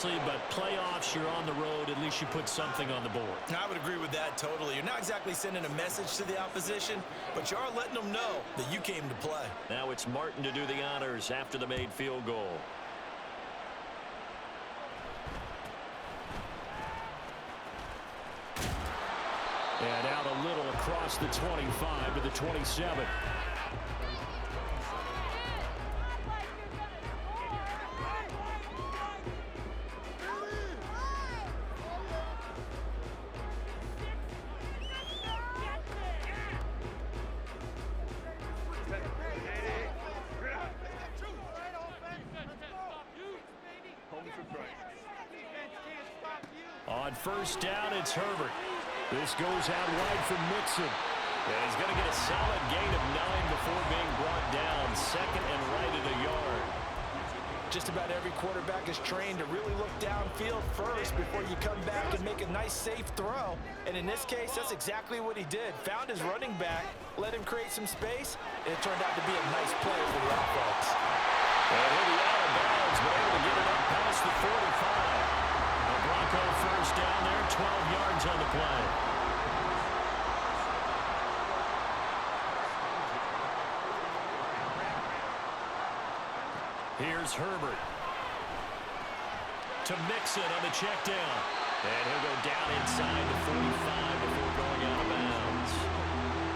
obviously, but playoffs, you're on the road. At least you put something on the board. I would agree with that totally. You're not exactly sending a message to the opposition, but you are letting them know that you came to play. Now it's Martin to do the honors after the made field goal. And out a little across the 25 to the 27. On first down, it's Herbert. This goes out wide from Mixon. And he's going to get a solid gain of 9 before being brought down. Second and right at a yard. Just about every quarterback is trained to really look downfield first before you come back and make a nice, safe throw. And in this case, that's exactly what he did. Found his running back, let him create some space, and it turned out to be a nice play for the offense. And he'll be out of bounds, but able to get it up past the 45. The Bronco first down there, 12 yards on the play. Here's Herbert. To Mixon on the check down. And he'll go down inside the 45 before going out of bounds.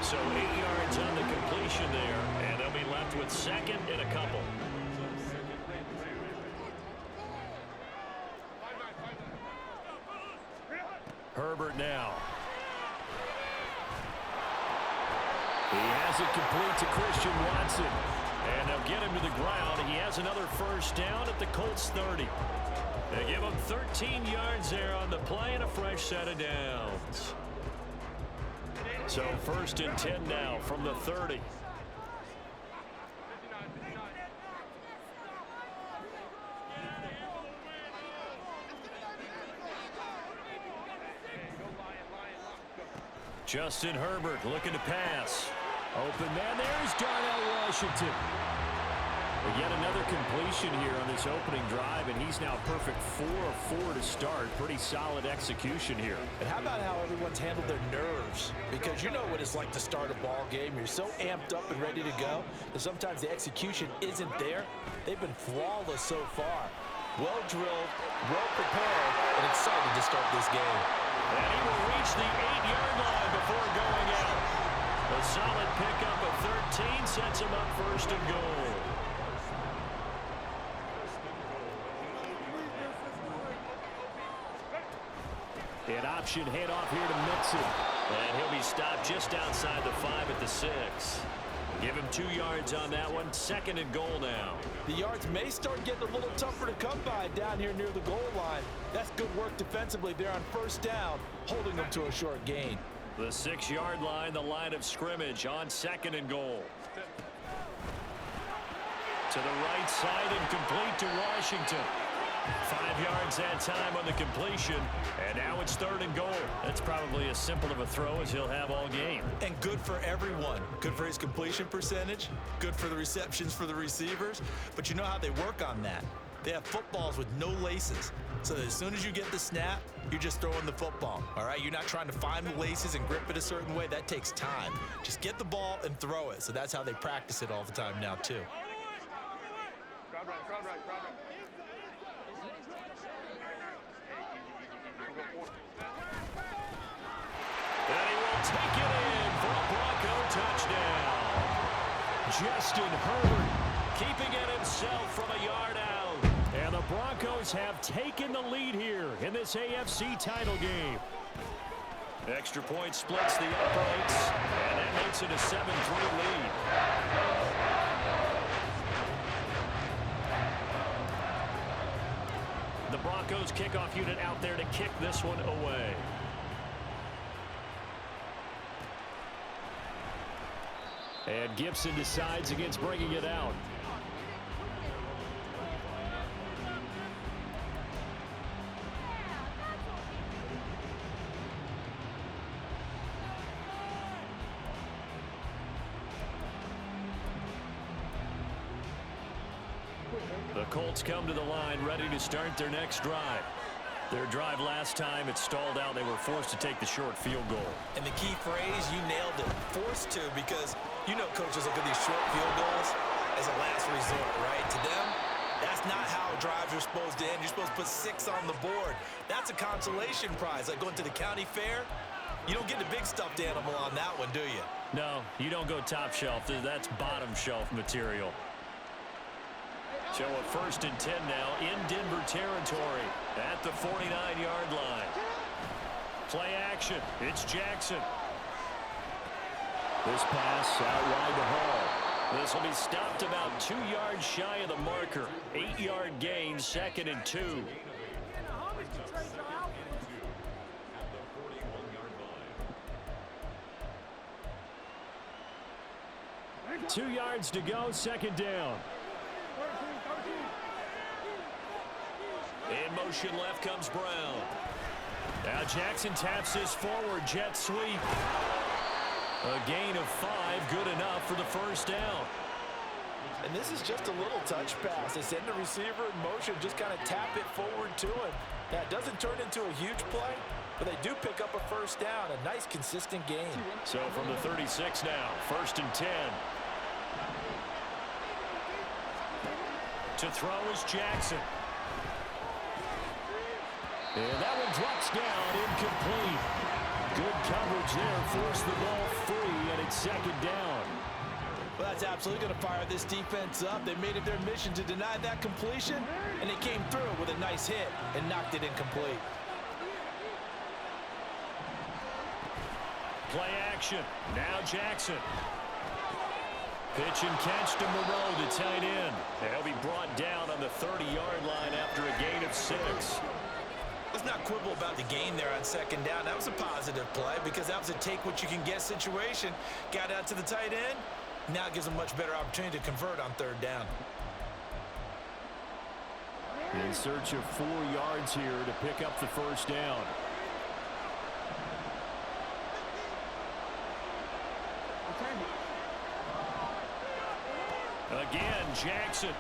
So 8 yards on the completion there, and they'll be left with second and a couple. Herbert now. He has it complete to Christian Watson. And they'll get him to the ground. He has another first down at the Colts 30. They give him 13 yards there on the play and a fresh set of downs. So first and 10 now from the 30. Justin Herbert looking to pass. Open man, there's Darnell Washington. But yet another completion here on this opening drive, and he's now perfect 4 of 4 to start. Pretty solid execution here. And how about how everyone's handled their nerves? Because you know what it's like to start a ball game. You're so amped up and ready to go that sometimes the execution isn't there. They've been flawless so far. Well drilled, well prepared, and excited to start this game. And he will reach the 8-yard line before going out. A solid pickup of 13 sets him up first and goal. An option handoff here to Mixon. And he'll be stopped just outside the 5 at the 6. Give him 2 yards on that one. Second and goal now. The yards may start getting a little tougher to come by down here near the goal line. That's good work defensively there on first down, holding them to a short gain. The 6-yard line, the line of scrimmage on second and goal. To the right side and complete to Washington. 5 yards that time on the completion, and now it's third and goal. That's probably as simple of a throw as he'll have all game. And good for everyone. Good for his completion percentage, good for the receptions for the receivers, but you know how they work on that. They have footballs with no laces, so that as soon as you get the snap, you're just throwing the football, all right? You're not trying to find the laces and grip it a certain way. That takes time. Just get the ball and throw it, so that's how they practice it all the time now, too. And he will take it in for a Bronco touchdown. Justin Herbert keeping it himself from a yard out. And the Broncos have taken the lead here in this AFC title game. Extra point splits the uprights, and that makes it a 7-3 lead. The Broncos kickoff unit out there to kick this one away. And Gibson decides against bringing it out. The Colts come to the line ready to start their next drive. Their drive last time, it stalled out. They were forced to take the short field goal. And the key phrase, you nailed it, forced to, because you know coaches look at these short field goals as a last resort, right? To them, that's not how drives are supposed to end. You're supposed to put 6 on the board. That's a consolation prize, like going to the county fair. You don't get the big stuffed animal on that one, do you? No, you don't go top shelf. That's bottom shelf material. So a 1st and 10 now in Denver territory at the 49-yard line. Play action. It's Jackson. This pass out wide to Hall. This will be stopped about 2 yards shy of the marker. 8-yard gain, 2nd and 2. 2 yards to go, 2nd down. In motion left comes Brown. Now Jackson taps this forward jet sweep. A gain of 5, good enough for the 1st down. And this is just a little touch pass. They send the receiver in motion, just kind of tap it forward to him. That doesn't turn into a huge play, but they do pick up a 1st down. A nice, consistent gain. So from the 36 now, 1st and 10. To throw is Jackson. And that one drops down, incomplete. Good coverage there, forced the ball free, and it's 2nd down. Well, that's absolutely going to fire this defense up. They made it their mission to deny that completion, and they came through with a nice hit and knocked it incomplete. Play action. Now Jackson. Pitch and catch to Moreau, the tight end. He'll be brought down on the 30-yard line after a gain of 6. Let's not quibble about the gain there on 2nd down. That was a positive play because that was a take-what-you-can-get situation. Got out to the tight end. Now it gives them a much better opportunity to convert on 3rd down. In search of 4 yards here to pick up the 1st down. Again, Jackson.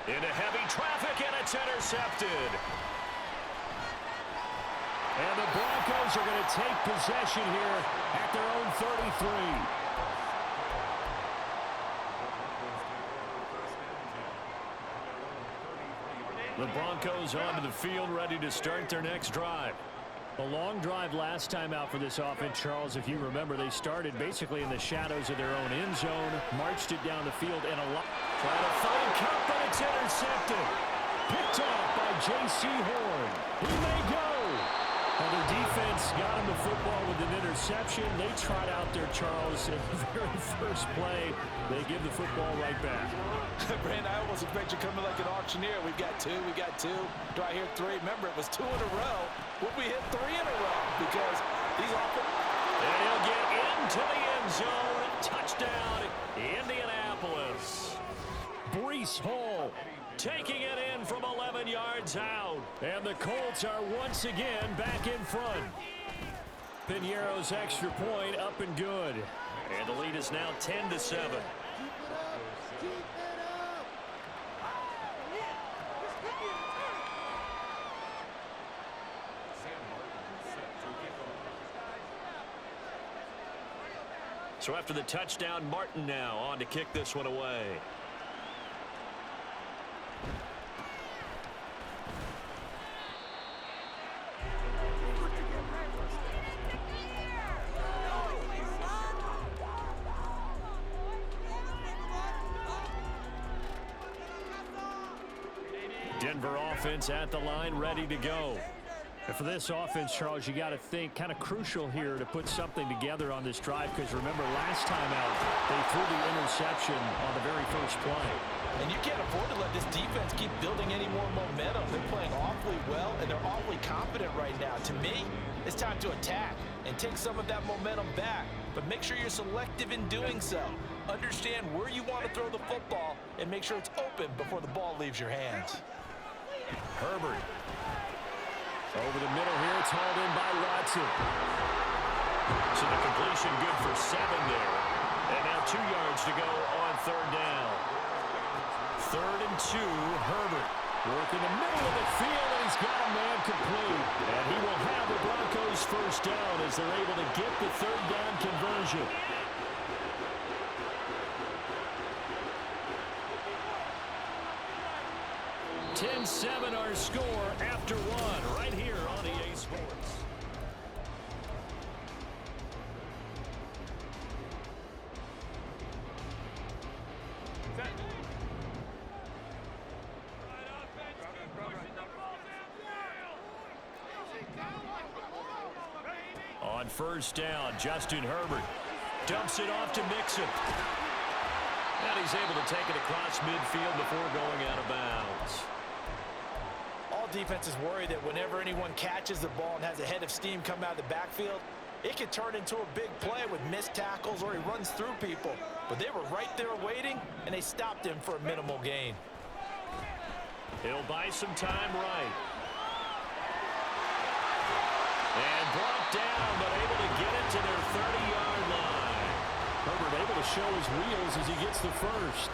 Into heavy traffic, and it's intercepted. And the Broncos are going to take possession here at their own 33. The Broncos onto the field, ready to start their next drive. A long drive last time out for this offense, Charles. If you remember, they started basically in the shadows of their own end zone, marched it down the field, and a lot. Trying to find Cup, but it's intercepted. Picked off by J.C. Horn. He may go. And their defense got him the football with an interception. They trot out there, Charles, in the very first play. They give the football right back. Brand, I almost expect you coming like an auctioneer. We've got 2, we got 2. Do I hear 3? Remember, it was 2 in a row. Would we hit 3 in a row? Because these offense. And he'll get into the end zone. Touchdown, Indianapolis. Breece Hall taking it in from 11 yards out. And the Colts are once again back in front. Piñeiro's extra point up and good. And the lead is now 10-7. So after the touchdown, Martin now on to kick this one away. Denver offense at the line, ready to go. And for this offense, Charles, you got to think kind of crucial here to put something together on this drive, because remember last time out they threw the interception on the very first play. And you can't afford to let this defense keep building any more momentum. They're playing awfully well, and they're awfully confident right now. To me, it's time to attack and take some of that momentum back. But make sure you're selective in doing so. Understand where you want to throw the football and make sure it's open before the ball leaves your hands. Herbert. Over the middle here, it's hauled in by Watson. So the completion good for 7 there. And now 2 yards to go on third down. 3rd and 2, Herbert. Working the middle of the field, and he's got a man complete. And he will have the Broncos first down as they're able to get the third down conversion. (10-7) our score after 1 right here on EA Sports. On first down, Justin Herbert dumps it off to Mixon. And he's able to take it across midfield before going out of bounds. All defenses worry that whenever anyone catches the ball and has a head of steam come out of the backfield, it could turn into a big play with missed tackles or he runs through people. But they were right there waiting, and they stopped him for a minimal gain. He'll buy some time right. And brought down, but able to get it to their 30-yard line. Herbert able to show his wheels as he gets the first.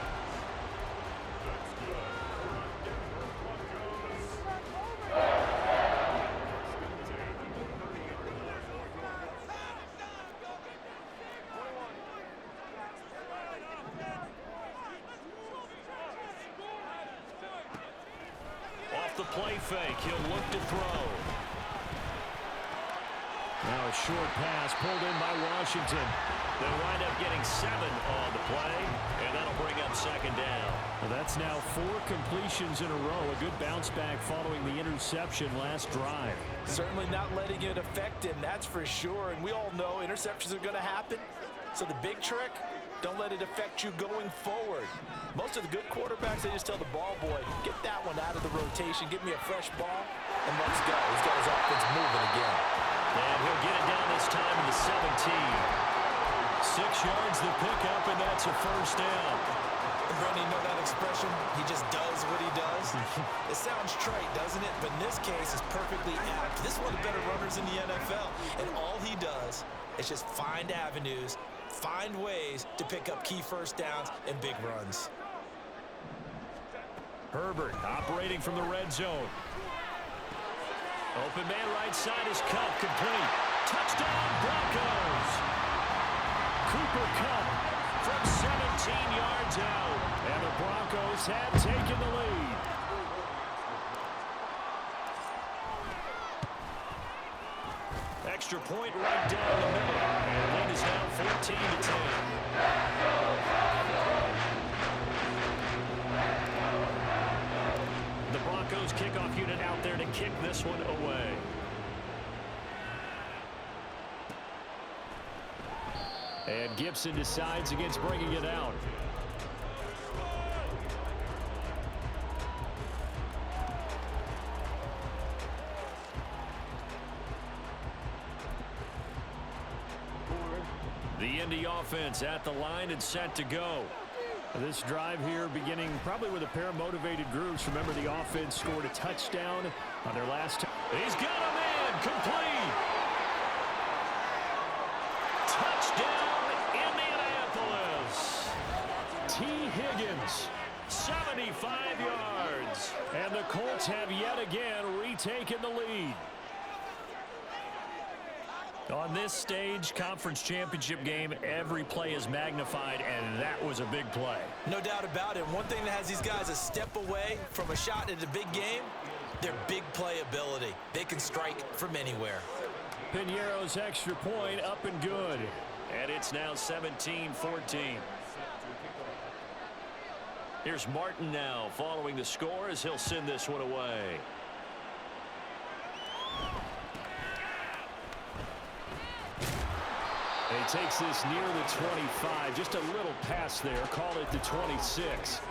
Off the play fake, he'll look to throw. Now a short pass pulled in by Washington. They'll wind up getting 7 on the play, and that'll bring up second down. Well, that's now 4 completions in a row. A good bounce back following the interception last drive. Certainly not letting it affect him, that's for sure. And we all know interceptions are going to happen. So the big trick, don't let it affect you going forward. Most of the good quarterbacks, they just tell the ball boy, get that one out of the rotation, give me a fresh ball, and let's go. He's got his offense moving again. And he'll get it down this time to the 17. 6 yards the pickup, and that's a first down. And Brandon, you know that expression? He just does what he does. It sounds trite, doesn't it? But in this case, it's perfectly apt. This is one of the better runners in the NFL. And all he does is just find avenues, find ways to pick up key first downs and big runs. Herbert operating from the red zone. Open man right side is Cup, complete. Touchdown Broncos. Cooper Cup from 17 yards out. And the Broncos have taken the lead. Extra point right down the middle. And the lead is now 14-10. The Broncos kickoff unit out there to kick this one away. And Gibson decides against bringing it out. The Indy offense at the line and set to go. This drive here beginning probably with a pair of motivated groups. Remember, the offense scored a touchdown on their last time. He's got a man complete. Touchdown, Indianapolis. T. Higgins, 75 yards. And the Colts have yet again retaken the lead. On this stage, conference championship game, every play is magnified, and that was a big play. No doubt about it. One thing that has these guys a step away from a shot at a big game, their big play ability. They can strike from anywhere. Piñeiro's extra point up and good. And it's now 17-14. Here's Martin now following the score as he'll send this one away. And he takes this near the 25. Just a little pass there. Call it the 26.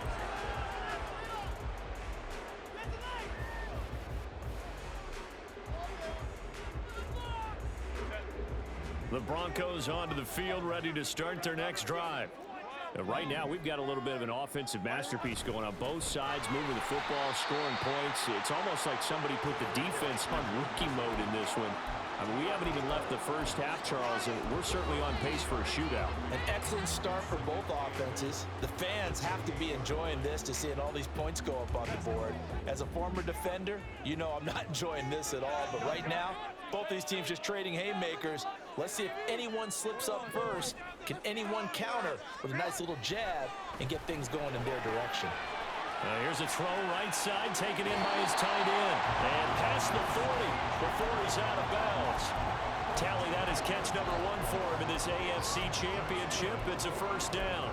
The Broncos onto the field, ready to start their next drive. Right now, we've got a little bit of an offensive masterpiece going on. Both sides moving the football, scoring points. It's almost like somebody put the defense on rookie mode in this one. I mean, we haven't even left the first half, Charles, and we're certainly on pace for a shootout. An excellent start for both offenses. The fans have to be enjoying this to seeing all these points go up on the board. As a former defender, you know I'm not enjoying this at all, but right now, both these teams just trading haymakers. Let's see if anyone slips up first. Can anyone counter with a nice little jab and get things going in their direction? Here's a throw right side, taken in by his tight end. And past the 40 before he's out of bounds. Tally, that is catch number 1 for him in this AFC Championship. It's a first down.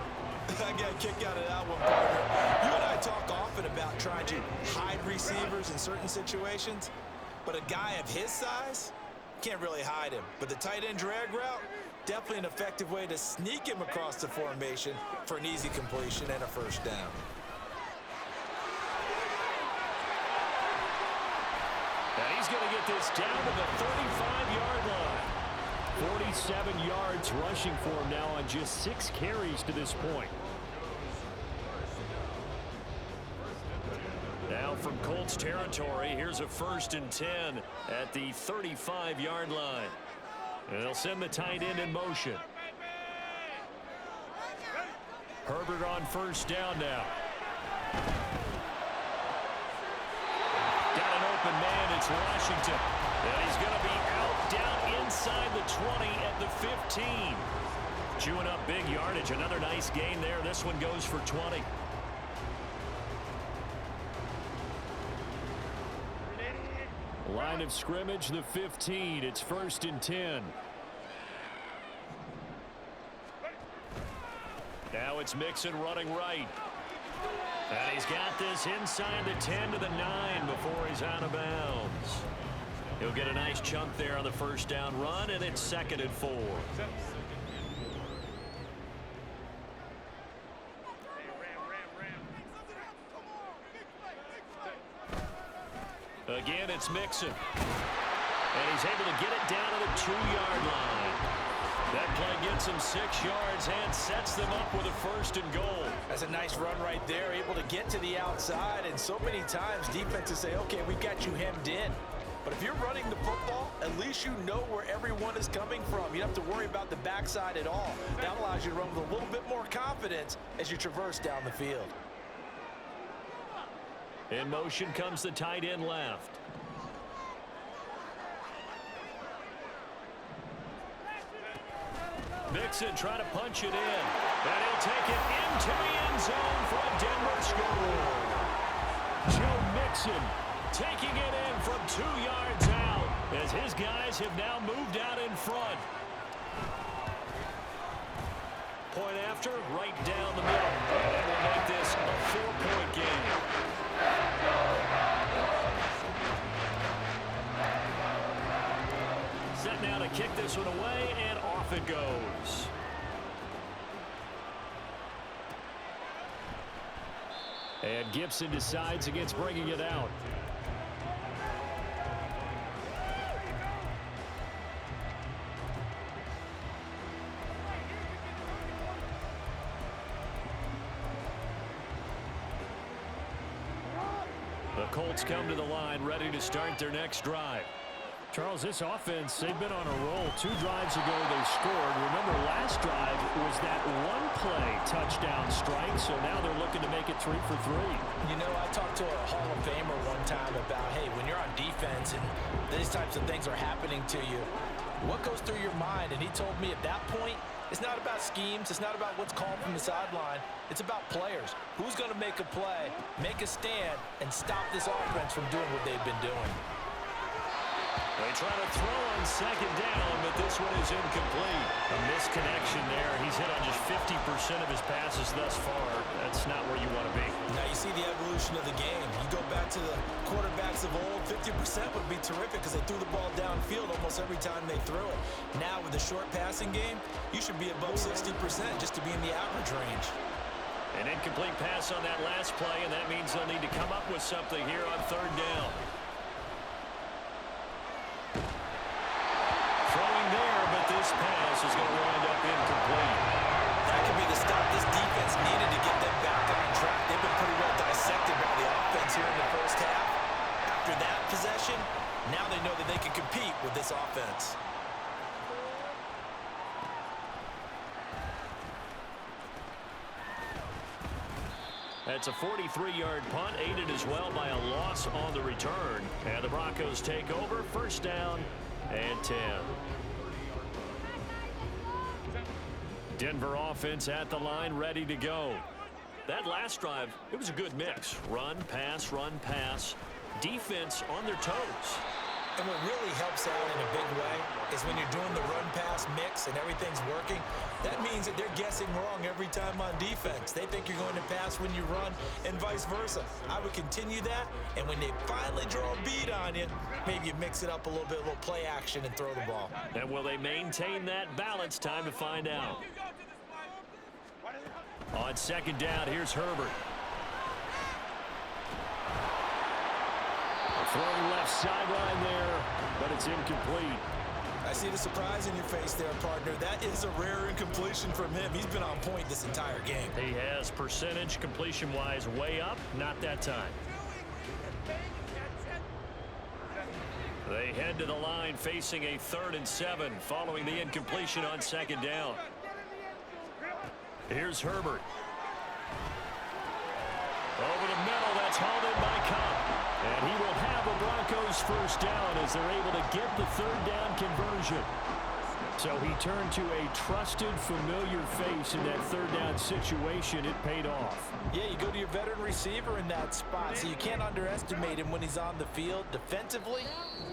I got a kick out of that one, partner. You and I talk often about trying to hide receivers in certain situations, but a guy of his size can't really hide him. But the tight end drag route, definitely an effective way to sneak him across the formation for an easy completion and a first down. And he's going to get this down to the 35-yard line. 47 yards rushing for him now on just 6 carries to this point. Now from Colts territory, here's a 1st and 10 at the 35-yard line. And they'll send the tight end in motion. Herbert on first down now. Got an open man, it's Washington. And he's going to be out down inside the 20 at the 15. Chewing up big yardage. Another nice gain there. This one goes for 20. Line of scrimmage, the 15. It's 1st and 10. Now it's Mixon running right. And he's got this inside the 10 to the 9 before he's out of bounds. He'll get a nice chunk there on the first down run, and it's 2nd and 4. Again, it's Mixon. And he's able to get it down to the 2-yard line. That play gets him 6 yards and sets them up with a 1st and goal. That's a nice run right there, able to get to the outside. And so many times defenses say, okay, we've got you hemmed in. But if you're running the football, at least you know where everyone is coming from. You don't have to worry about the backside at all. That allows you to run with a little bit more confidence as you traverse down the field. In motion comes the tight end left. Mixon trying to punch it in. And he'll take it into the end zone for a Denver score. Joe Mixon taking it in from 2 yards out as his guys have now moved out in front. Point after, right down the middle. And that will make this a 4-point game. Set now to kick this one away, and off it goes. And Gibson decides against bringing it out. The Colts come to the line, ready to start their next drive. Charles, this offense, they've been on a roll. 2 drives ago, they scored. Remember, last drive was that one-play touchdown strike, so now they're looking to make it 3 for 3. You know, I talked to a Hall of Famer one time about, hey, when you're on defense and these types of things are happening to you, what goes through your mind? And he told me at that point, it's not about schemes. It's not about what's called from the sideline. It's about players. Who's going to make a play, make a stand, and stop this offense from doing what they've been doing? They try to throw on 2nd down, but this one is incomplete. A misconnection there. He's hit on just 50% of his passes thus far. That's not where you want to be. Now you see the evolution of the game. You go back to the quarterbacks of old, 50% would be terrific because they threw the ball downfield almost every time they threw it. Now with the short passing game, you should be above 60% just to be in the average range. An incomplete pass on that last play, and that means they'll need to come up with something here on 3rd down. Throwing there, but this pass is going to wind up incomplete. That could be the stop this defense needed to get them back on track. They've been pretty well dissected by the offense here in the first half. After that possession, Now they know that they can compete with this offense. That's a 43-yard punt, aided as well by a loss on the return. And the Broncos take over, first down and 10. Denver offense at the line, ready to go. That last drive, it was a good mix. Run, pass, defense on their toes. And what really helps out in a big way is when you're doing the run-pass mix and everything's working, that means that they're guessing wrong every time on defense. They think you're going to pass when you run and vice versa. I would continue that, and when they finally draw a beat on you, maybe you mix it up a little bit, a little play action and throw the ball. And will they maintain that balance? Time to find out. On second down, here's Herbert. Throwing left sideline there, but it's incomplete. I see the surprise in your face there, partner. That is a rare incompletion from him. He's been on point this entire game. He has percentage completion-wise way up, not that time. They head to the line facing a 3rd and 7 following the incompletion on second down. Here's Herbert. Over the middle, that's hauled in by Cup. And he will have a Broncos first down as they're able to get the 3rd down conversion. So he turned to a trusted, familiar face in that 3rd down situation. It paid off. Yeah, you go to your veteran receiver in that spot, so you can't underestimate him when he's on the field. Defensively,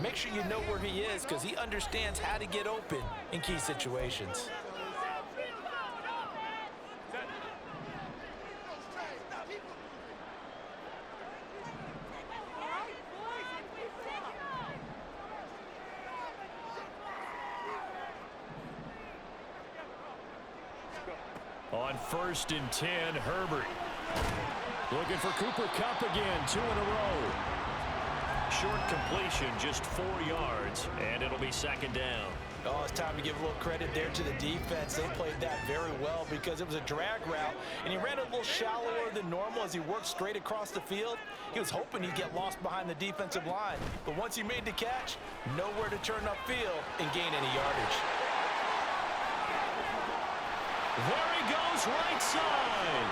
make sure you know where he is because he understands how to get open in key situations. On 1st and 10, Herbert. Looking for Cooper Kupp again, 2 in a row. Short completion, just 4 yards, and it'll be second down. Oh, it's time to give a little credit there to the defense. They played that very well because it was a drag route, and he ran a little shallower than normal as he worked straight across the field. He was hoping he'd get lost behind the defensive line, but once he made the catch, nowhere to turn upfield and gain any yardage. There he goes, right side.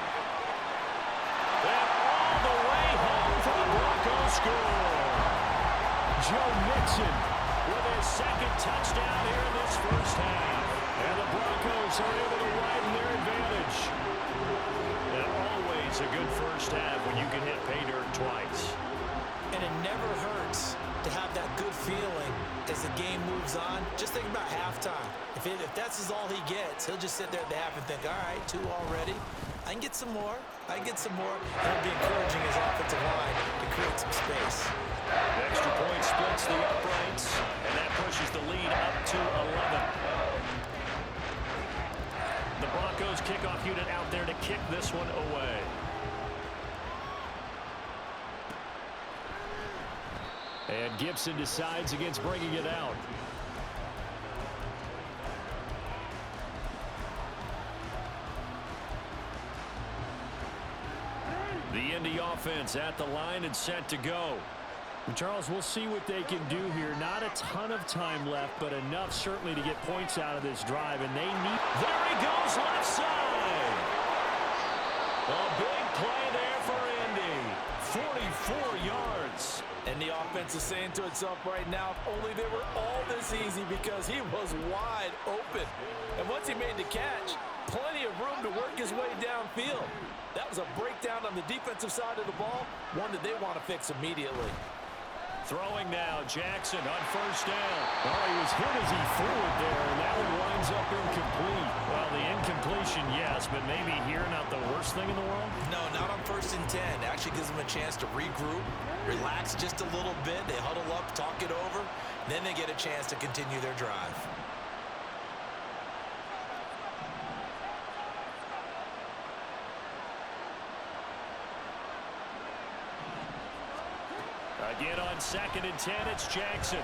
And all the way home for the Broncos score. Joe Mixon with his 2nd touchdown here in this first half. And the Broncos are able to widen their advantage. And always a good first half when you can hit pay dirt twice. And it never hurts to have that good feeling as the game moves on. Just think about halftime. If that's all he gets, he'll just sit there at the half and think, all right, 2 already. I can get some more. I can get some more. And he'll be encouraging his offensive line to create some space. Extra point splits the uprights, and that pushes the lead up to 11. The Broncos kickoff unit out there to kick this one away. And Gibson decides against bringing it out. The Indy offense at the line and set to go. And Charles, we'll see what they can do here. Not a ton of time left, but enough certainly to get points out of this drive. And they need... There he goes, left side! A big play there for Indy. 44 yards. And the offense is saying to itself right now, if only they were all this easy because he was wide open. And once he made the catch, plenty of room to work his way downfield. That was a breakdown on the defensive side of the ball, one that they want to fix immediately. Throwing now, Jackson on first down. Well, he was hit as he threw it there, and that one winds up incomplete. Well, the incompletion, yes, but maybe here not the worst thing in the world? No, not on 1st and 10. Actually gives them a chance to regroup, relax just a little bit. They huddle up, talk it over. Then they get a chance to continue their drive. Again on 2nd and 10, it's Jackson.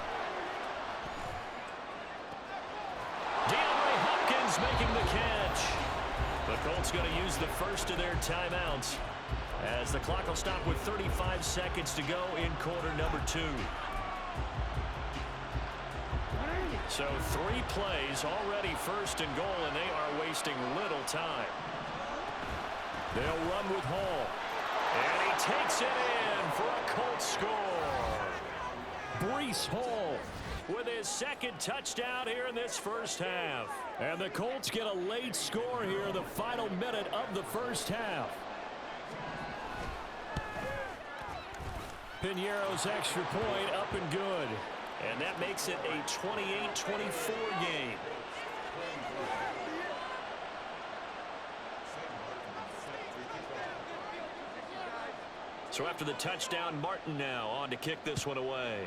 DeAndre Hopkins making the catch. The Colts going to use the first of their timeouts as the clock will stop with 35 seconds to go in quarter number 2. So 3 plays already first and goal, and they are wasting little time. They'll run with Hall. And he takes it in for a Colts score. Breece Hall with his second touchdown here in this first half. And the Colts get a late score here in the final minute of the first half. Piñeiro's extra point up and good. And that makes it a 28-24 game. So after the touchdown, Martin now on to kick this one away.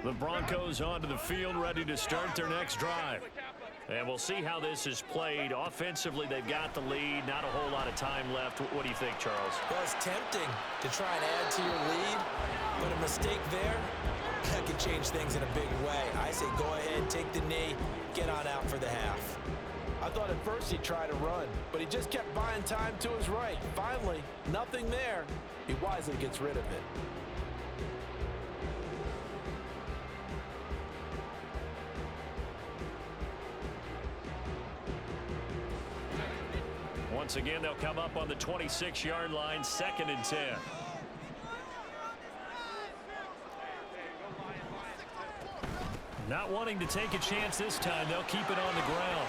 The Broncos onto the field, ready to start their next drive. And we'll see how this is played. Offensively, they've got the lead. Not a whole lot of time left. What do you think, Charles? Well, it's tempting to try and add to your lead, but a mistake there, that could change things in a big way. I say go ahead, take the knee, get on out for the half. I thought at first he'd try to run, but he just kept buying time to his right. Finally, nothing there. He wisely gets rid of it. Once again, they'll come up on the 26-yard line, 2nd and 10. Not wanting to take a chance this time, they'll keep it on the ground.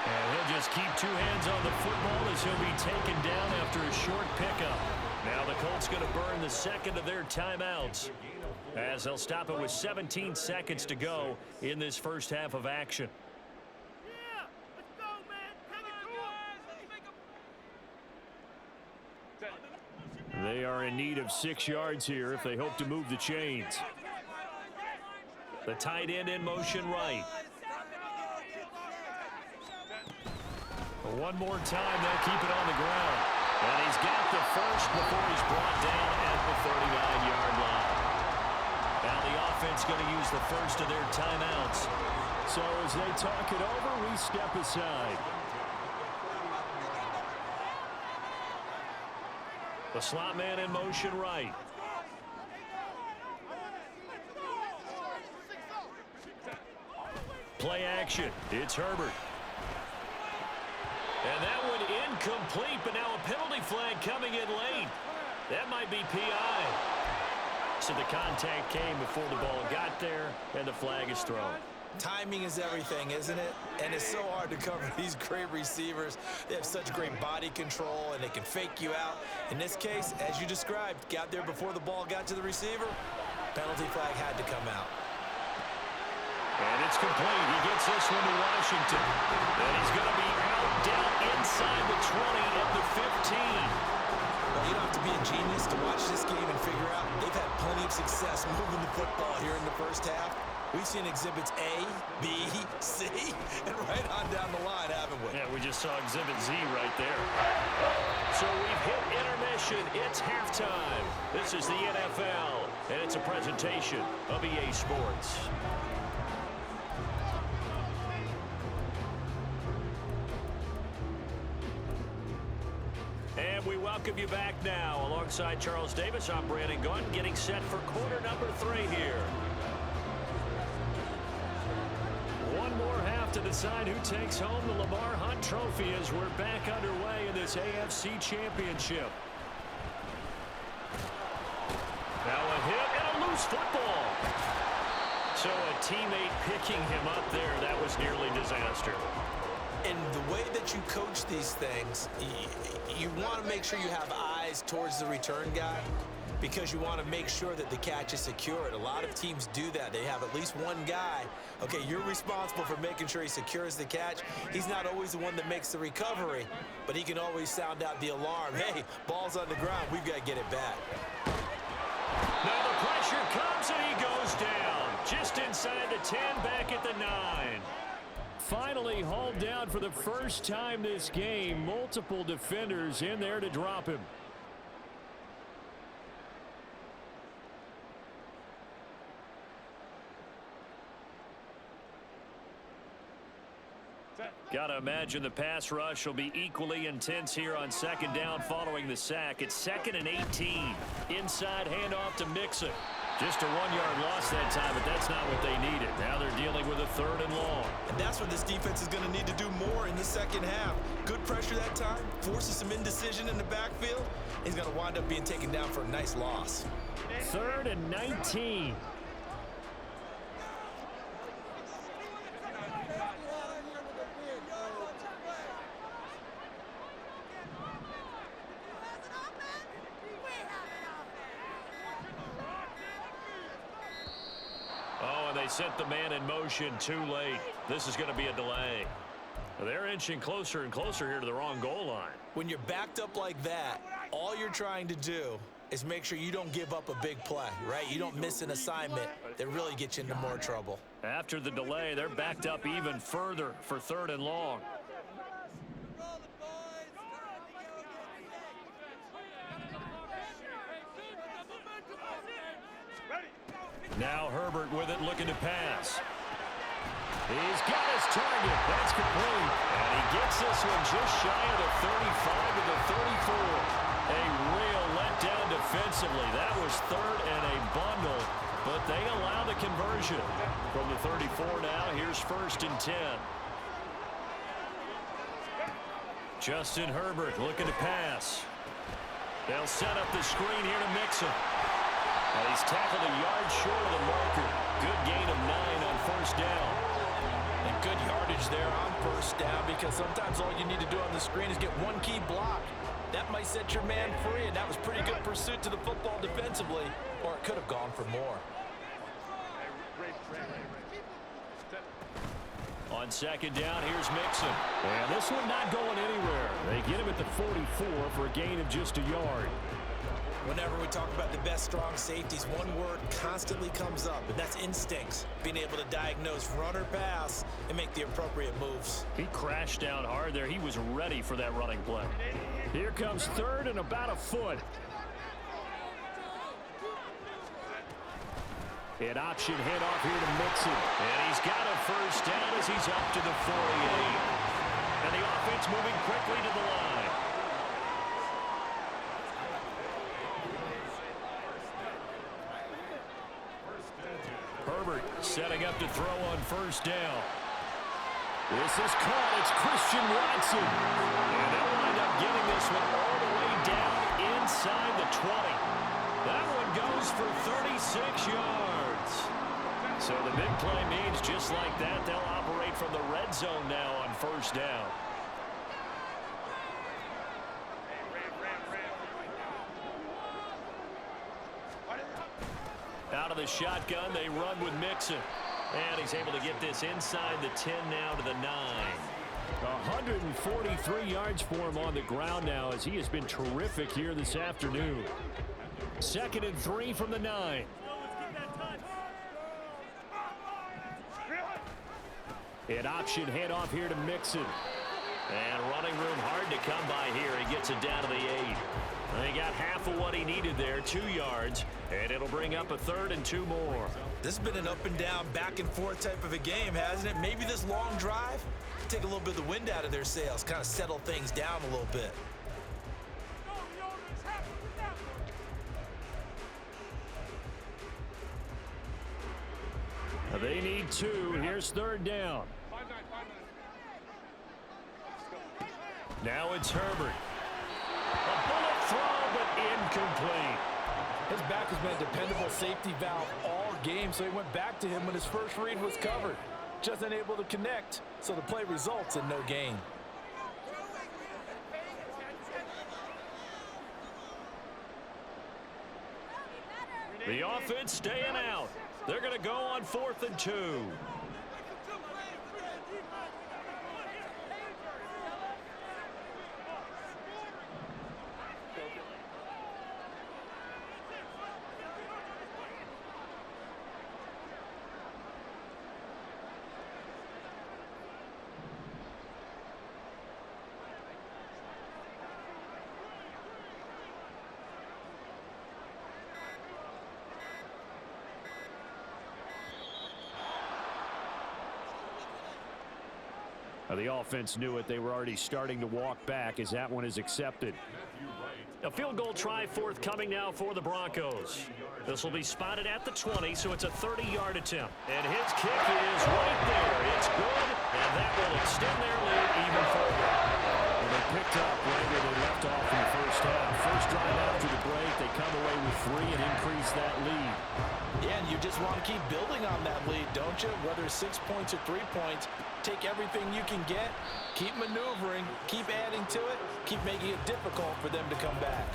And he'll just keep 2 hands on the football as he'll be taken down after a short pickup. Now the Colts going to burn the second of their timeouts as they'll stop it with 17 seconds to go in this first half of action. They are in need of 6 yards here if they hope to move the chains. The tight end in motion right. One more time, they'll keep it on the ground. And he's got the first before he's brought down at the 39-yard line. Now the offense going to use the first of their timeouts. So as they talk it over, we step aside. The slot man in motion right. Play action. It's Herbert. And that one incomplete, but now a penalty flag coming in late. That might be PI. So the contact came before the ball got there, and the flag is thrown. Timing is everything, isn't it? And it's so hard to cover these great receivers. They have such great body control, and they can fake you out. In this case, as you described, got there before the ball got to the receiver. Penalty flag had to come out. And it's complete. He gets this one to Washington. And he's going to be out down inside the 20 at the 15. Well, you don't have to be a genius to watch this game and figure out they've had plenty of success moving the football here in the first half. We've seen exhibits A, B, C, and right on down the line, haven't we? Yeah, we just saw exhibit Z right there. So we've hit intermission. It's halftime. This is the NFL, and it's a presentation of EA Sports. And we welcome you back now. Alongside Charles Davis, I'm Brandon Gunn, getting set for quarter number 3 here. One more half to decide who takes home the Lamar Hunt Trophy as we're back underway in this AFC Championship. Now a hit and a loose football. So a teammate picking him up there, that was nearly disaster. And the way that you coach these things, you want to make sure you have eyes towards the return guy because you want to make sure that the catch is secured. A lot of teams do that. They have at least one guy. Okay, you're responsible for making sure he secures the catch. He's not always the one that makes the recovery, but he can always sound out the alarm. Hey, ball's on the ground. We've got to get it back. Now the pressure comes and he goes down. Just inside the 10, back at the 9. finally hauled down for the first time this game. Multiple defenders in there to drop him. Gotta imagine the pass rush will be equally intense here on second down following the sack. It's 2nd and 18. Inside handoff to Mixon. Just a 1-yard loss that time, but that's not what they needed. Now they're dealing with a 3rd and long. And that's what this defense is going to need to do more in the second half. Good pressure that time, forces some indecision in the backfield. He's going to wind up being taken down for a nice loss. 3rd and 19. They set the man in motion too late. This is going to be a delay. They're inching closer and closer here to the wrong goal line. When you're backed up like that, all you're trying to do is make sure you don't give up a big play, right? You don't miss an assignment that really gets you into more trouble. After the delay, they're backed up even further for 3rd and long. Now Herbert with it, looking to pass. He's got his target. That's complete. And he gets this one just shy of the 35 to the 34. A real letdown defensively. That was 3rd and a bundle, but they allow the conversion. From the 34 now, here's 1st and 10. Justin Herbert looking to pass. They'll set up the screen here to Mixon. And he's tackled a yard short of the marker. Good gain of 9 on 1st down. And good yardage there on 1st down, because sometimes all you need to do on the screen is get one key block. That might set your man free, and that was pretty good pursuit to the football defensively, or it could have gone for more. On 2nd down, here's Mixon. And this one not going anywhere. They get him at the 44 for a gain of just a yard. Whenever we talk about the best strong safeties, one word constantly comes up, and that's instincts. Being able to diagnose run or pass and make the appropriate moves. He crashed down hard there. He was ready for that running play. Here comes 3rd and about a foot. An option handoff here to Mixon. And he's got a 1st down as he's up to the 48. And the offense moving quickly to the line. Herbert setting up to throw on 1st down. This is caught. It's Christian Watson. And they'll wind up getting this one all the way down inside the 20. That one goes for 36 yards. So the big play means just like that, they'll operate from the red zone now on 1st down. Out of the shotgun, they run with Mixon. And he's able to get this inside the 10 now to the 9. 143 yards for him on the ground now, as he has been terrific here this afternoon. 2nd and 3 from the 9. An option handoff here to Mixon. And running room hard to come by here. He gets it down to the 8. They got half of what he needed there, 2 yards, and it'll bring up a 3rd and 2 more. This has been an up and down, back and forth type of a game, hasn't it? Maybe this long drive, take a little bit of the wind out of their sails, kind of settle things down a little bit. They need 2. Here's 3rd down. Now it's Herbert. A bullet throw, but incomplete. His back has been a dependable safety valve all game, so he went back to him when his first read was covered. Just unable to connect, so the play results in no gain. The offense staying out. They're going to go on 4th and 2. The offense knew it. They were already starting to walk back as that one is accepted. A field goal try forthcoming now for the Broncos. This will be spotted at the 20, so it's a 30-yard attempt. And his kick is right there. It's good, and that will extend their lead even further. Well, they picked up right where they left off in the first half. First drive after the break, they come away with 3 and increase that lead. Yeah, and you just want to keep building on that lead, don't you? Whether it's 6 points or 3 points, take everything you can get, keep maneuvering, keep adding to it, keep making it difficult for them to come back.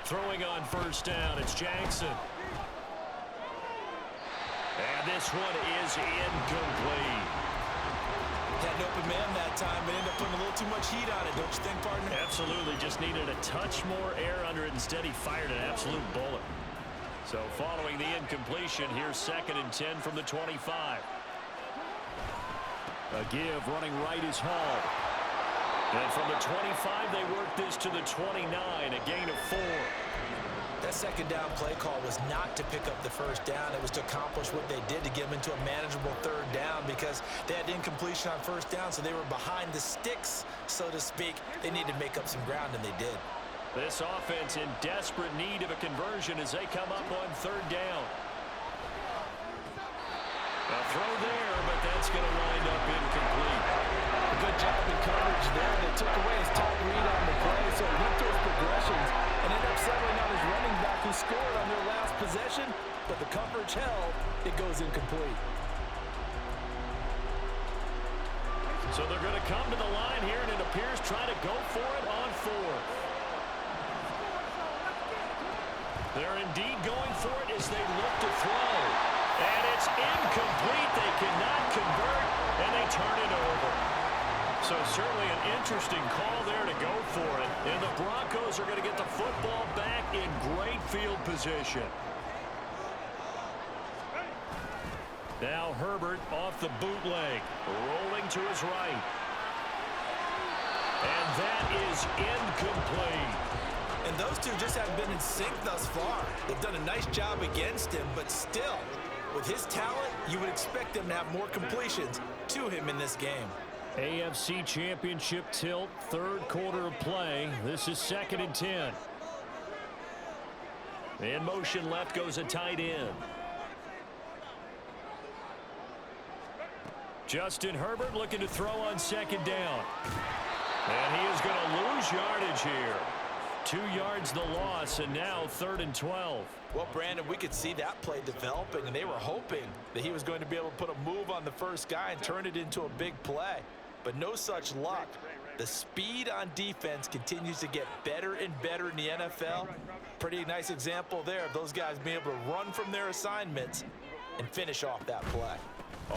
Throwing on first down, it's Jackson. And this one is incomplete. Had an open man that time, but ended up putting a little too much heat on it, don't you think, partner? Absolutely, just needed a touch more air under it. Instead, he fired an absolute bullet. So following the incompletion, here's 2nd and 10 from the 25. A give running right is Hall. And from the 25, they work this to the 29, a gain of 4. That second down play call was not to pick up the first down. It was to accomplish what they did to get them into a manageable 3rd down because they had incompletion on first down, so they were behind the sticks, so to speak. They needed to make up some ground, and they did. This offense in desperate need of a conversion as they come up on 3rd down. A throw there, but that's going to wind up incomplete. A good job in coverage there. They took away his top read on the play, so he went through his progressions and ended up settling on his running back who scored on their last possession, but the coverage held. It goes incomplete. So they're going to come to the line here, and it appears trying to go for it on 4th. They're indeed going for it as they look to throw. And it's incomplete. They cannot convert, and they turn it over. So certainly an interesting call there to go for it. And the Broncos are going to get the football back in great field position. Now Herbert off the bootleg, rolling to his right. And that is incomplete. And those two just haven't been in sync thus far. They've done a nice job against him, but still, with his talent, you would expect them to have more completions to him in this game. AFC Championship tilt, 3rd quarter of play. This is 2nd and 10. In motion left goes a tight end. Justin Herbert looking to throw on 2nd down. And he is going to lose yardage here. 2 yards the loss, and now 3rd and 12. Well, Brandon, we could see that play developing, and they were hoping that he was going to be able to put a move on the first guy and turn it into a big play. But no such luck. The speed on defense continues to get better and better in the NFL. Pretty nice example there of those guys being able to run from their assignments and finish off that play.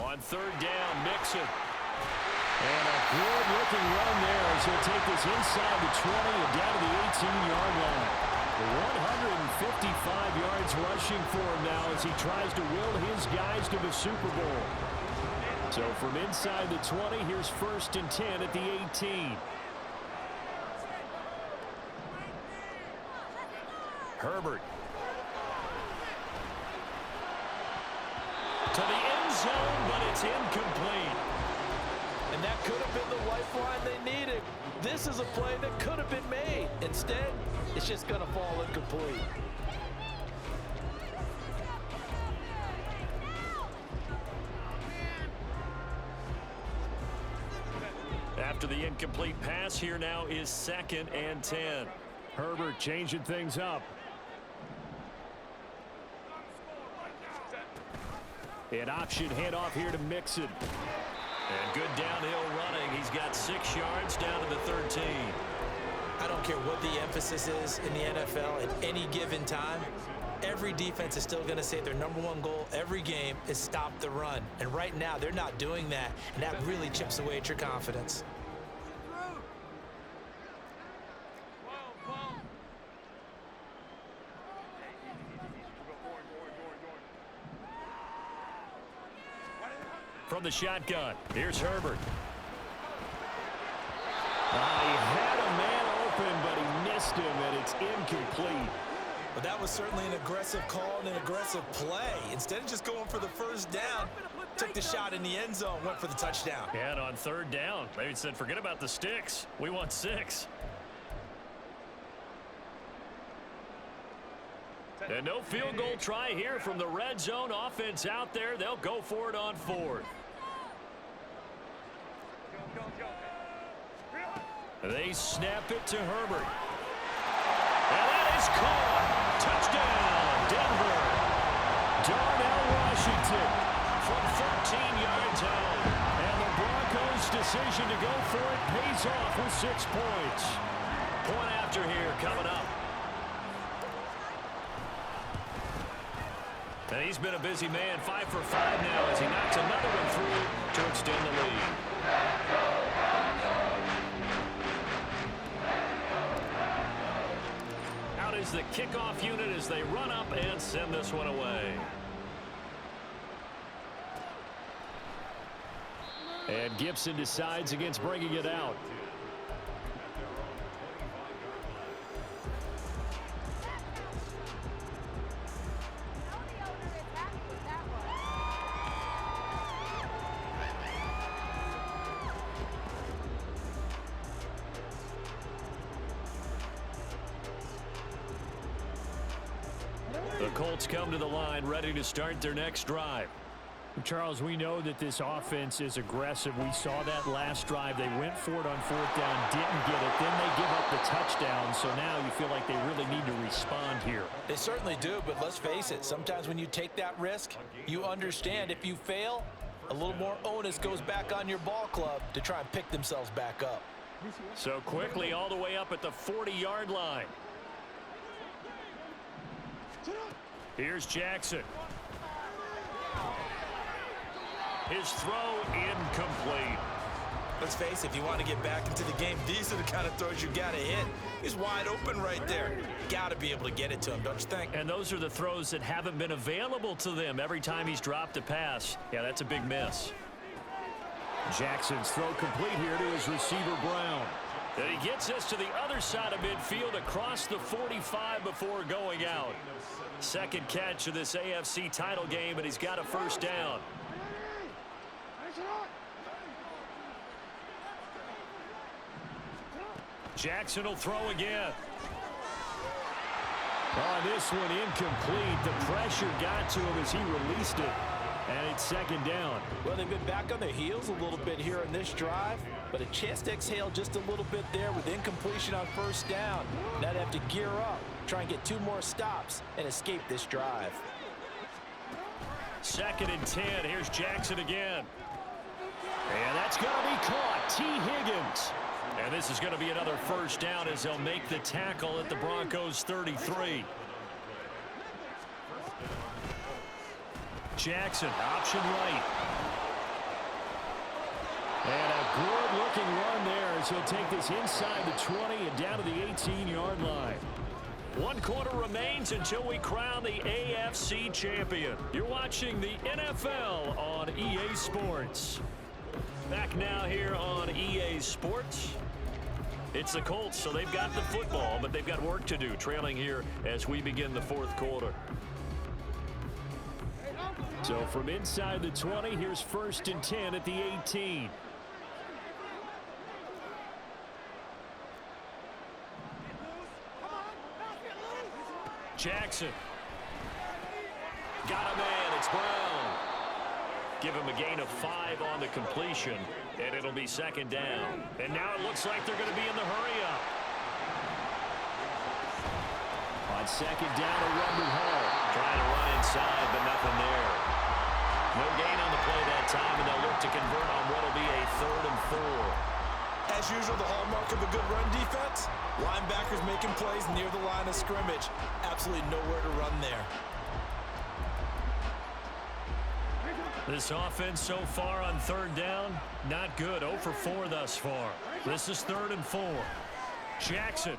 On 3rd down, Mixon. And a good-looking run there as he'll take this inside the 20 and down to the 18-yard line. 155 yards rushing for him now as he tries to will his guys to the Super Bowl. So from inside the 20, here's 1st and 10 at the 18. Herbert. To the end zone, but it's incomplete. And that could have been the lifeline they needed. This is a play that could have been made. Instead, it's just going to fall incomplete. After the incomplete pass, here now is 2nd and 10. Herbert changing things up. An option handoff here to Mixon. And good downhill running. He's got 6 yards down to the 13. I don't care what the emphasis is in the NFL at any given time. Every defense is still going to say their #1 goal every game is stop the run. And right now, they're not doing that, and that really chips away at your confidence. From the shotgun, here's Herbert. incomplete. But that was certainly an aggressive call and an aggressive play. Instead of just going for the first down, took the shot in the end zone, went for the touchdown. And on third down, they said, forget about the sticks. We want 6. And no field goal try here from the red zone. Offense out there. They'll go for it on 4th. They snap it to Herbert. And that is caught. Touchdown, Denver. Darnell Washington from 13 yards out. And the Broncos' decision to go for it pays off with 6 points. Point after here coming up. And he's been a busy man, 5 for 5 now as he knocks another one through to extend the lead. Out is the kickoff unit as they run up and send this one away. And Gibson decides against bringing it out. The Colts come to the line ready to start their next drive. Charles, we know that this offense is aggressive. We saw that last drive. They went for it on 4th down, didn't get it. Then they give up the touchdown. So now you feel like they really need to respond here. They certainly do, but let's face it. Sometimes when you take that risk, you understand if you fail, a little more onus goes back on your ball club to try and pick themselves back up. So quickly all the way up at the 40-yard line. Here's Jackson. His throw incomplete. Let's face it, if you want to get back into the game, these are the kind of throws you got to hit. He's wide open right there. Got to be able to get it to him, don't you think? And those are the throws that haven't been available to them every time he's dropped a pass. Yeah, that's a big miss. Jackson's throw complete here to his receiver, Brown. And he gets us to the other side of midfield across the 45 before going out. Second catch of this AFC title game, and he's got a first down. Jackson will throw again. On this one, incomplete. The pressure got to him as he released it. And it's second down. Well, they've been back on their heels a little bit here in this drive, but a chance to exhale just a little bit there with incompletion on first down. Now they have to gear up, try and get 2 more stops, and escape this drive. 2nd and 10. Here's Jackson again. And that's going to be caught. T. Higgins. And this is going to be another first down as they'll make the tackle at the Broncos' 33. Jackson, option right. And a good-looking run there as he'll take this inside the 20 and down to the 18-yard line. 1 quarter remains until we crown the AFC champion. You're watching the NFL on EA Sports. Back now here on EA Sports. It's the Colts, so they've got the football, but they've got work to do, trailing here as we begin the 4th quarter. So from inside the 20, here's 1st and 10 at the 18. Jackson. Got a man. It's Brown. Give him a gain of 5 on the completion, and it'll be second down. And now it looks like they're going to be in the hurry-up. On second down, a run to Hall. Trying to run inside, but nothing there. No gain on the play that time, and they'll look to convert on what will be a 3rd and 4. As usual, the hallmark of a good run defense, linebackers making plays near the line of scrimmage. Absolutely nowhere to run there. This offense so far on 3rd down, not good. 0 for 4 thus far. This is 3rd and 4. Jackson.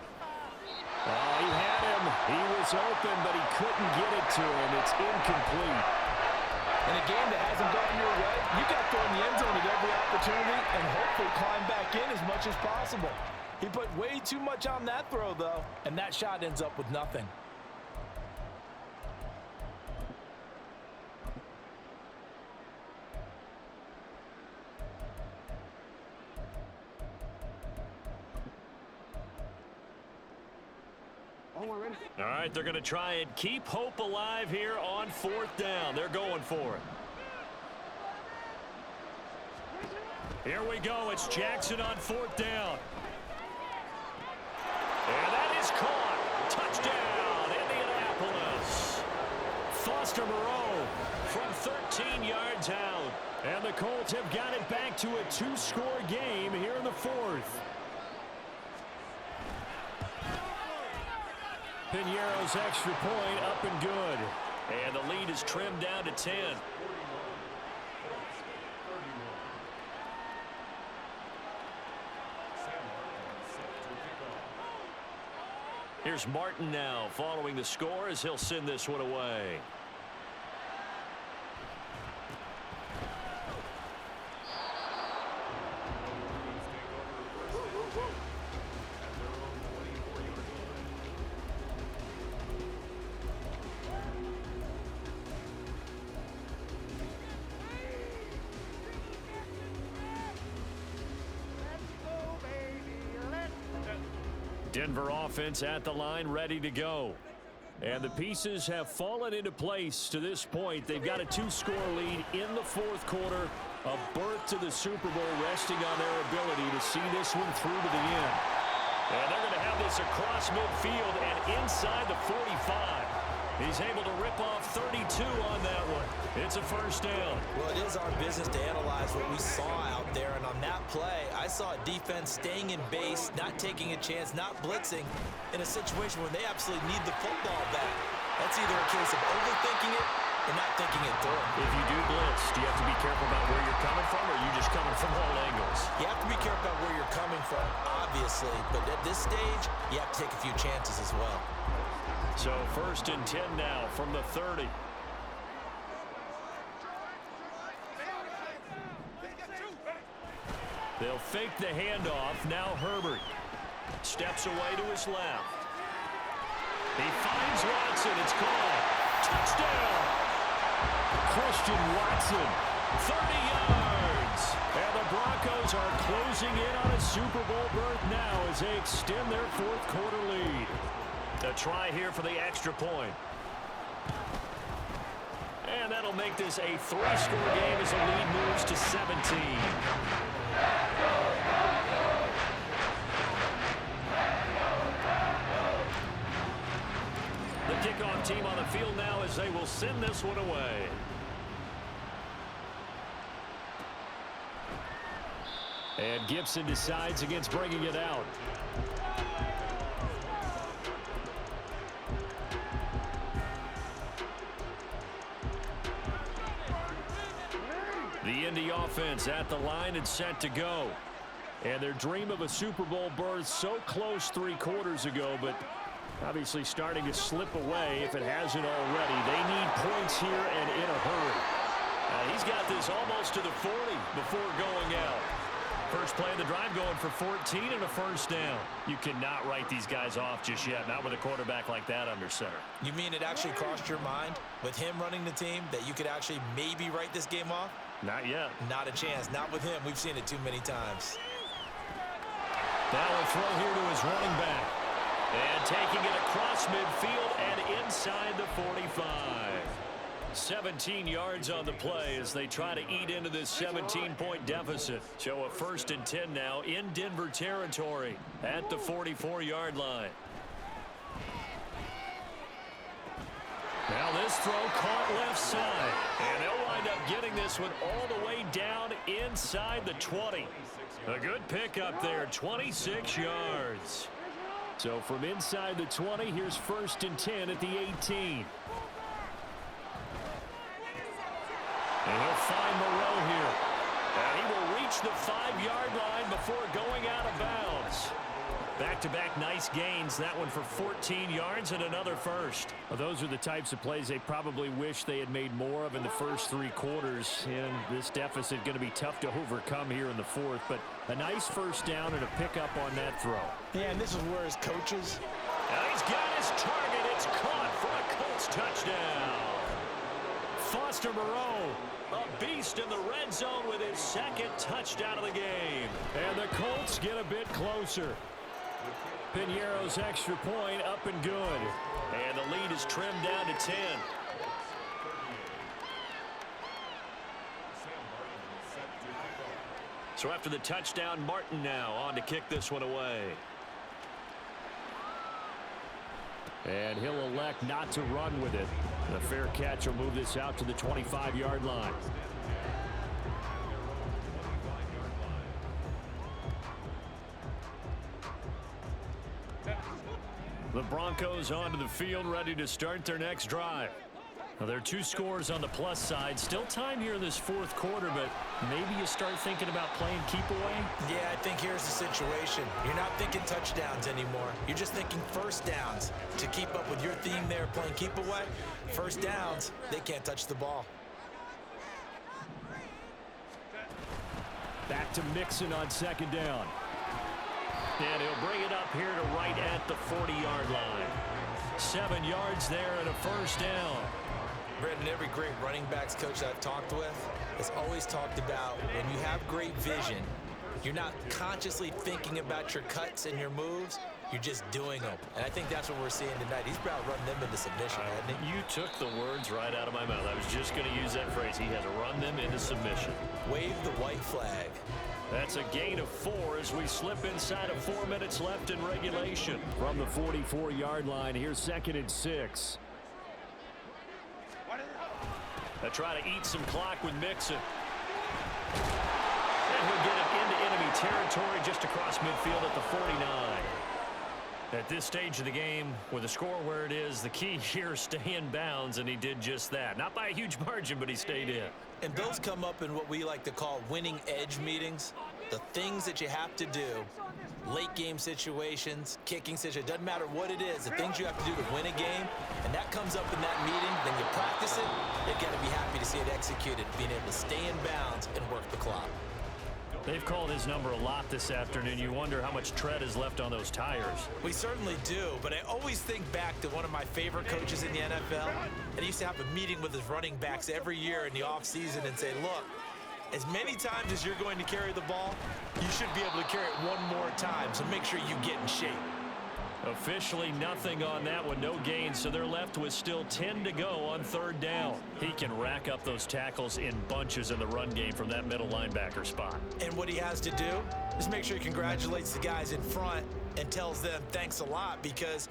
Oh, he had him. He was open, but he couldn't get it to him. It's incomplete. In a game that hasn't gone your way, you got to throw in the end zone at every opportunity and hopefully climb back in as much as possible. He put way too much on that throw, though, and that shot ends up with nothing. All right, they're going to try and keep hope alive here on 4th down. They're going for it. Here we go. It's Jackson on 4th down. And that is caught. Touchdown, Indianapolis. Foster Moreau from 13 yards out. And the Colts have got it back to a 2-score game here in the 4th. Piñeiro's extra point up and good. And the lead is trimmed down to 10. Here's Martin now following the score as he'll send this one away. Denver offense at the line, ready to go. And the pieces have fallen into place to this point. They've got a 2-score lead in the 4th quarter. A berth to the Super Bowl resting on their ability to see this one through to the end. And they're going to have this across midfield and inside the 45. He's able to rip off 32 on that one. It's a 1st down. Well, it is our business to analyze what we saw out there. And on that play, I saw a defense staying in base, not taking a chance, not blitzing in a situation where they absolutely need the football back. That's either a case of overthinking it or not thinking it through. If you do blitz, do you have to be careful about where you're coming from, or are you just coming from all angles? You have to be careful about where you're coming from, obviously. But at this stage, you have to take a few chances as well. So 1st and 10 now from the 30. They'll fake the handoff. Now Herbert steps away to his left. He finds Watson. It's caught. Touchdown. Christian Watson, 30 yards. And the Broncos are closing in on a Super Bowl berth now as they extend their 4th quarter lead. A try here for the extra point. And that'll make this a 3-score game as the lead moves to 17. The kickoff team on the field now as they will send this one away. And Gibson decides against bringing it out. The Indy offense at the line and set to go. And their dream of a Super Bowl berth so close 3 quarters ago, but obviously starting to slip away if it hasn't already. They need points here and in a hurry. He's got this almost to the 40 before going out. First play of the drive going for 14 and a 1st down. You cannot write these guys off just yet, not with a quarterback like that under center. You mean it actually crossed your mind with him running the team that you could actually maybe write this game off? Not yet. Not a chance. Not with him. We've seen it too many times. Now a throw here to his running back. And taking it across midfield and inside the 45. 17 yards on the play as they try to eat into this 17-point deficit. So a 1st and 10 now in Denver territory at the 44-yard line. Now this throw caught left side. And they'll wind up getting this one all the way down inside the 20. A good pickup there, 26 yards. So from inside the 20, here's 1st and 10 at the 18. And he'll find Moreau here. And he will reach the 5-yard line before going out of bounds. Back-to-back nice gains. That one for 14 yards and another first. Well, those are the types of plays they probably wish they had made more of in the first 3 quarters. And this deficit going to be tough to overcome here in the fourth. But a nice first down and a pickup on that throw. Yeah, and this is where his coaches... And he's got his target. It's caught for a Colts touchdown. Foster Moreau, a beast in the red zone with his second touchdown of the game. And the Colts get a bit closer. Piñeiro's extra point up and good. And the lead is trimmed down to 10. So after the touchdown, Martin now on to kick this one away. And he'll elect not to run with it. The fair catch will move this out to the 25-yard line. The Broncos onto the field, ready to start their next drive. Now, there are 2 scores on the plus side. Still time here in this fourth quarter, but maybe you start thinking about playing keep away? Yeah, I think here's the situation. You're not thinking touchdowns anymore. You're just thinking first downs. To keep up with your theme there, playing keep away, first downs, they can't touch the ball. Back to Mixon on second down. And he'll bring it up here to right at the 40-yard line. 7 yards there and a first down. Brandon, every great running backs coach that I've talked with has always talked about when you have great vision, you're not consciously thinking about your cuts and your moves. You're just doing them. And I think that's what we're seeing tonight. He's about running them into submission, hasn't he? You took the words right out of my mouth. I was just going to use that phrase. He has run them into submission. Wave the white flag. That's a gain of 4 as we slip inside of 4 minutes left in regulation. From the 44-yard line, here's 2nd and 6. They try to eat some clock with Mixon. And he'll get it into enemy territory just across midfield at the 49. At this stage of the game, with the score where it is, the key here is stay in bounds, and he did just that. Not by a huge margin, but he stayed in. And those come up in what we like to call winning edge meetings. The things that you have to do, late game situations, kicking situations, doesn't matter what it is, the things you have to do to win a game, and that comes up in that meeting, then you practice it, you're going to be happy to see it executed, being able to stay in bounds and work the clock. They've called his number a lot this afternoon. You wonder how much tread is left on those tires. We certainly do, but I always think back to one of my favorite coaches in the NFL, and he used to have a meeting with his running backs every year in the offseason and say, look, as many times as you're going to carry the ball, you should be able to carry it one more time, so make sure you get in shape. Officially nothing on that one, no gain, so they're left with still 10 to go on 3rd down. He can rack up those tackles in bunches in the run game from that middle linebacker spot. And what he has to do is make sure he congratulates the guys in front and tells them thanks a lot, because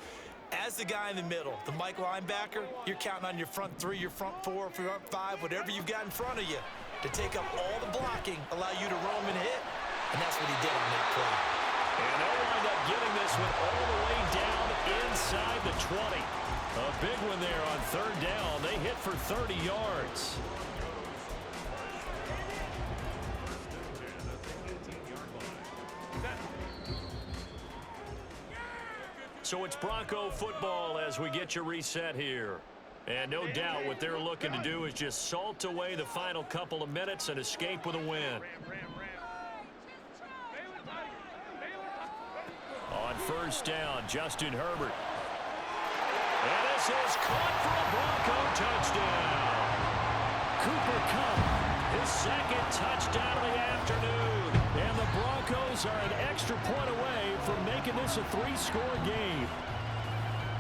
as the guy in the middle, the Mike linebacker, you're counting on your front 3, your front 4, front 5, whatever you've got in front of you to take up all the blocking, allow you to roam and hit, and that's what he did on that play. And they'll wind up getting this one all the way down inside the 20. A big one there on 3rd down. They hit for 30 yards. So it's Bronco football as we get you reset here. And no doubt what they're looking to do is just salt away the final couple of minutes and escape with a win. On 1st down, Justin Herbert. And this is caught for a Bronco touchdown. Cooper Kupp, his 2nd touchdown of the afternoon. And the Broncos are an extra point away from making this a 3-score game.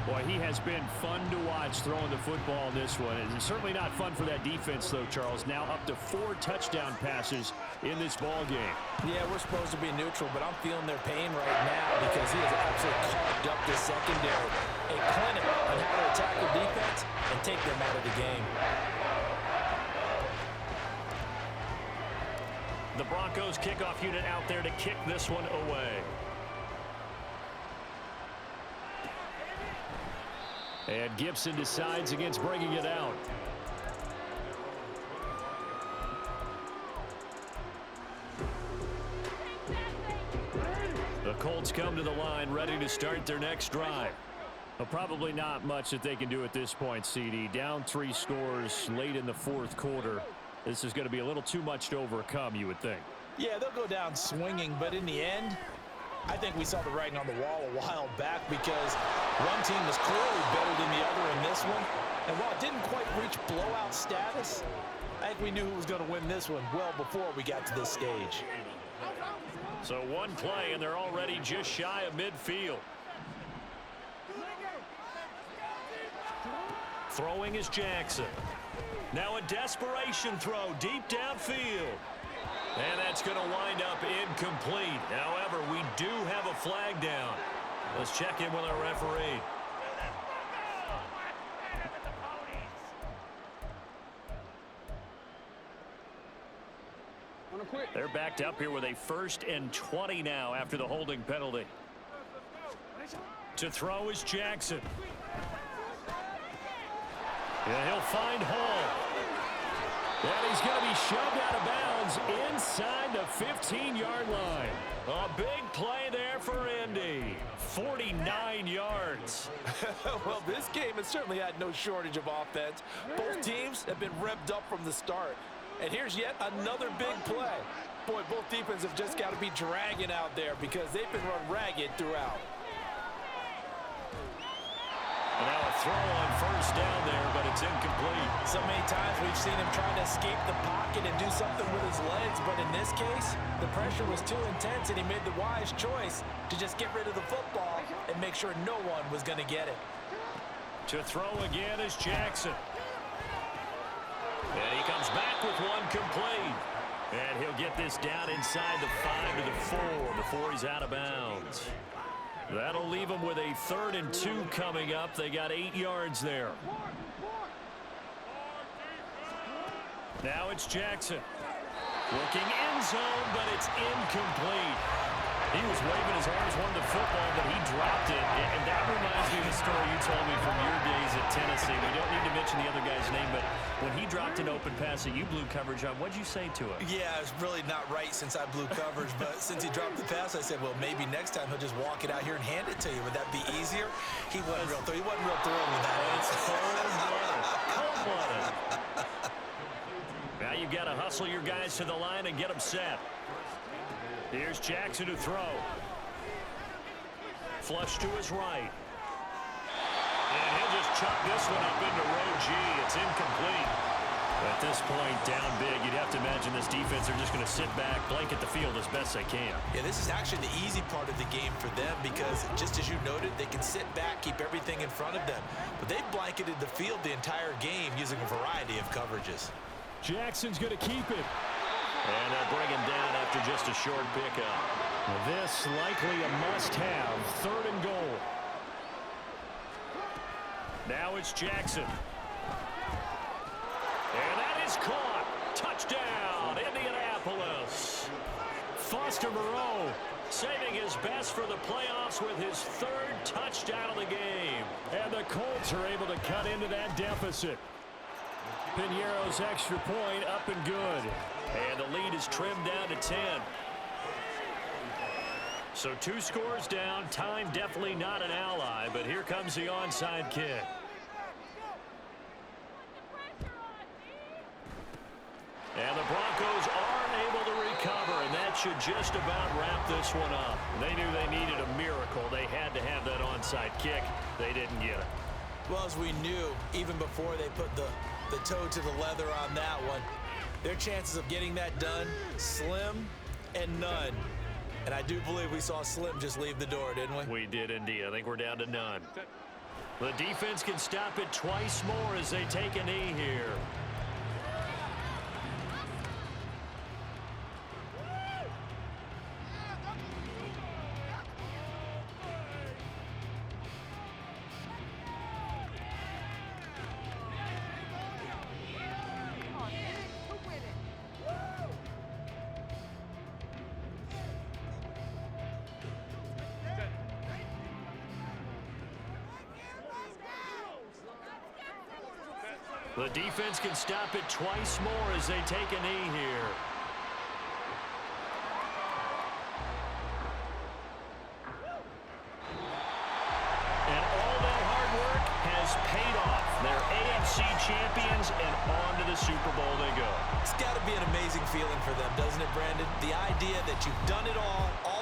Boy, he has been fun to watch throwing the football in this one. It's certainly not fun for that defense, though, Charles. Now up to 4 touchdown passes in this ball game. Yeah, we're supposed to be neutral, but I'm feeling their pain right now because he has absolutely carved up this secondary. A clinic on how to attack the defense and take them out of the game. The Broncos kickoff unit out there to kick this one away. And Gibson decides against bringing it out. The Colts come to the line, ready to start their next drive. Well, probably not much that they can do at this point, CD. Down 3 scores late in the fourth quarter. This is going to be a little too much to overcome, you would think. Yeah, they'll go down swinging, but in the end, I think we saw the writing on the wall a while back because one team was clearly better than the other in this one. And while it didn't quite reach blowout status, I think we knew who was going to win this one well before we got to this stage. So one play, and they're already just shy of midfield. Throwing is Jackson. Now a desperation throw deep downfield. And that's going to wind up incomplete. However, we do have a flag down. Let's check in with our referee. They're backed up here with a 1st and 20 now after the holding penalty. To throw is Jackson. Yeah, he'll find Hall. And he's going to be shoved out of bounds inside the 15-yard line. A big play there for Indy. 49 yards. Well, this game has certainly had no shortage of offense. Both teams have been revved up from the start. And here's yet another big play. Boy, both defenses have just got to be dragging out there because they've been run ragged throughout. And now a throw on 1st down there, but it's incomplete. So many times we've seen him trying to escape the pocket and do something with his legs, but in this case, the pressure was too intense and he made the wise choice to just get rid of the football and make sure no one was going to get it. To throw again is Jackson. And he comes back with one complete. And he'll get this down inside the 5 to the 4 before he's out of bounds. That'll leave them with a 3rd and 2 coming up. They got 8 yards there. Now it's Jackson. Looking end zone, but it's incomplete. He was waving his arms, wanted the football, but he dropped it. And that reminds me of the story you told me from your days at Tennessee. We don't need to mention the other guy's name, but when he dropped an open pass that you blew coverage on, what'd you say to him? Yeah, it's really not right since I blew coverage, but since he dropped the pass, I said, well, maybe next time he'll just walk it out here and hand it to you. Would that be easier? He wasn't real thrilled with that. It's cold-blooded. Cold-blooded. Now you've got to hustle your guys to the line and get them set. Here's Jackson to throw. Flush to his right. And he'll just chuck this one up into row G. It's incomplete. At this point, down big, you'd have to imagine this defense are just going to sit back, blanket the field as best they can. Yeah, this is actually the easy part of the game for them because, just as you noted, they can sit back, keep everything in front of them. But they've blanketed the field the entire game using a variety of coverages. Jackson's going to keep it. And they'll bring him down after just a short pickup. This likely a must-have, 3rd and goal. Now it's Jackson. And that is caught. Touchdown, Indianapolis. Foster Moreau saving his best for the playoffs with his 3rd touchdown of the game. And the Colts are able to cut into that deficit. Piñeiro's extra point up and good. And the lead is trimmed down to 10. So 2 scores down. Time definitely not an ally, but here comes the onside kick. And the Broncos aren't able to recover, and that should just about wrap this one up. They knew they needed a miracle. They had to have that onside kick. They didn't get it. Well, as we knew, even before they put the toe to the leather on that one, their chances of getting that done, slim and none. And I do believe we saw Slim just leave the door, didn't we? We did indeed. I think we're down to none. The defense can stop it twice more as they take a knee here. The defense can stop it twice more as they take a knee here. champions, and on to the Super Bowl they go. It's got to be an amazing feeling for them, doesn't it, Brandon? The idea that you've done it all